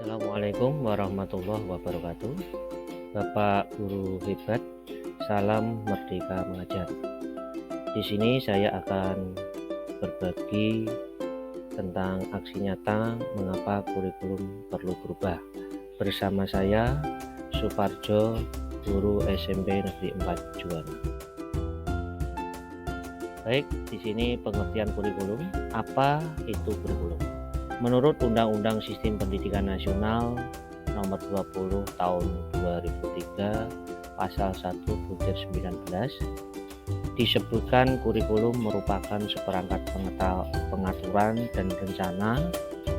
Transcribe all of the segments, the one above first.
Assalamualaikum warahmatullahi wabarakatuh. Bapak Guru hebat, salam Merdeka Mengajar. Di sini saya akan berbagi tentang aksi nyata mengapa kurikulum perlu berubah. Bersama saya Suparjo, guru SMP Negeri 4 Juwana. Baik, di sini pengertian kurikulum. Apa itu kurikulum? Menurut Undang-Undang Sistem Pendidikan Nasional Nomor 20 Tahun 2003 Pasal 1 Butir 19 disebutkan kurikulum merupakan seperangkat pengaturan dan rencana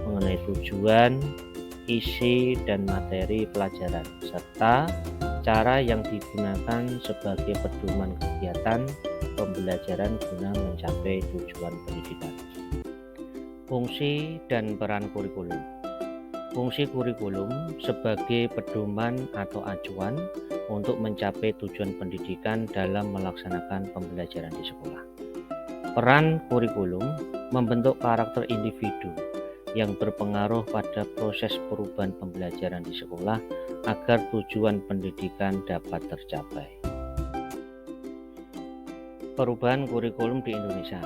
mengenai tujuan, isi, dan materi pelajaran serta cara yang digunakan sebagai pedoman kegiatan pembelajaran guna mencapai tujuan pendidikan. Fungsi dan peran kurikulum. Fungsi kurikulum sebagai pedoman atau acuan untuk mencapai tujuan pendidikan dalam melaksanakan pembelajaran di sekolah. Peran kurikulum membentuk karakter individu yang berpengaruh pada proses perubahan pembelajaran di sekolah agar tujuan pendidikan dapat tercapai. Perubahan kurikulum di Indonesia.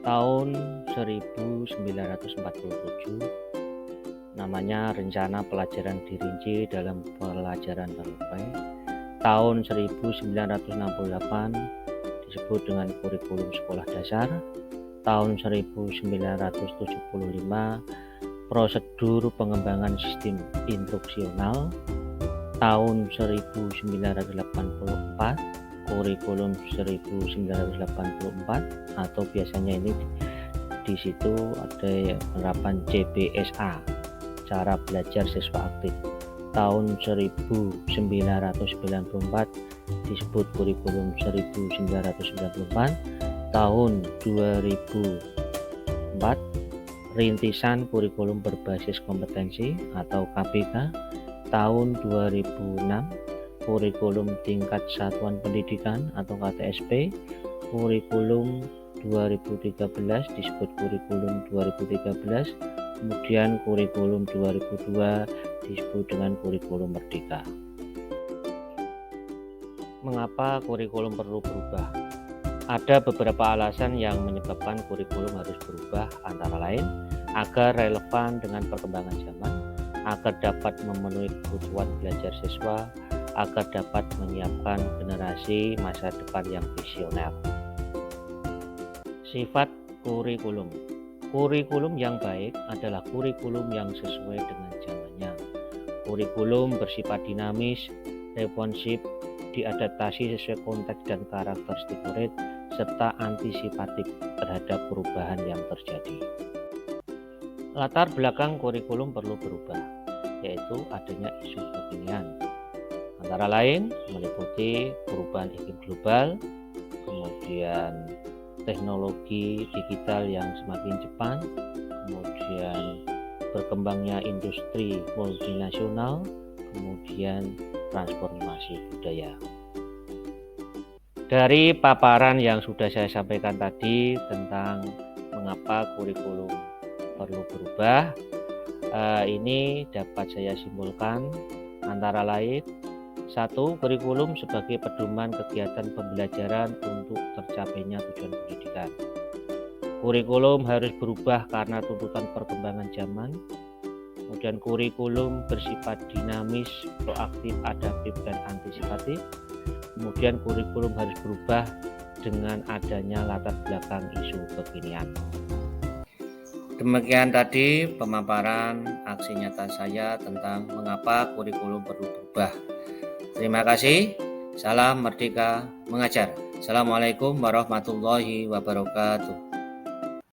Tahun 1947 namanya Rencana Pelajaran Dirinci dalam Pelajaran Terupai. Tahun 1968 disebut dengan Kurikulum Sekolah Dasar. Tahun 1975 Prosedur Pengembangan Sistem Instruksional. Tahun 1984 Kurikulum 1984 atau biasanya ini di situ ada penerapan CBSA, cara belajar siswa aktif. Tahun 1994 disebut Kurikulum 1994. Tahun 2004 Rintisan Kurikulum Berbasis Kompetensi atau KBK. Tahun 2006 Kurikulum Tingkat Satuan Pendidikan atau KTSP. Kurikulum 2013 disebut Kurikulum 2013. Kemudian Kurikulum 2002 disebut dengan Kurikulum Merdeka. Mengapa kurikulum perlu berubah? Ada beberapa alasan yang menyebabkan kurikulum harus berubah, antara lain agar relevan dengan perkembangan zaman, agar dapat memenuhi kebutuhan belajar siswa, agar dapat menyiapkan generasi masa depan yang visioner. Sifat kurikulum. Kurikulum yang baik adalah kurikulum yang sesuai dengan zamannya. Kurikulum bersifat dinamis, responsif, diadaptasi sesuai konteks dan karakteristik murid, serta antisipatif terhadap perubahan yang terjadi. Latar belakang kurikulum perlu berubah, yaitu adanya isu kekinian. Antara lain meliputi perubahan iklim global, kemudian teknologi digital yang semakin cepat, kemudian berkembangnya industri multinasional, kemudian transformasi budaya. Dari paparan yang sudah saya sampaikan tadi tentang mengapa kurikulum perlu berubah, ini dapat saya simpulkan antara lain: 1. Kurikulum sebagai pedoman kegiatan pembelajaran untuk tercapainya tujuan pendidikan. Kurikulum harus berubah karena tuntutan perkembangan zaman. Kemudian kurikulum bersifat dinamis, proaktif, adaptif, dan antisipatif. Kemudian kurikulum harus berubah dengan adanya latar belakang isu kekinian. Demikian tadi pemaparan aksi nyata saya tentang mengapa kurikulum perlu berubah. Terima kasih. Salam Merdeka Mengajar. Assalamualaikum warahmatullahi wabarakatuh.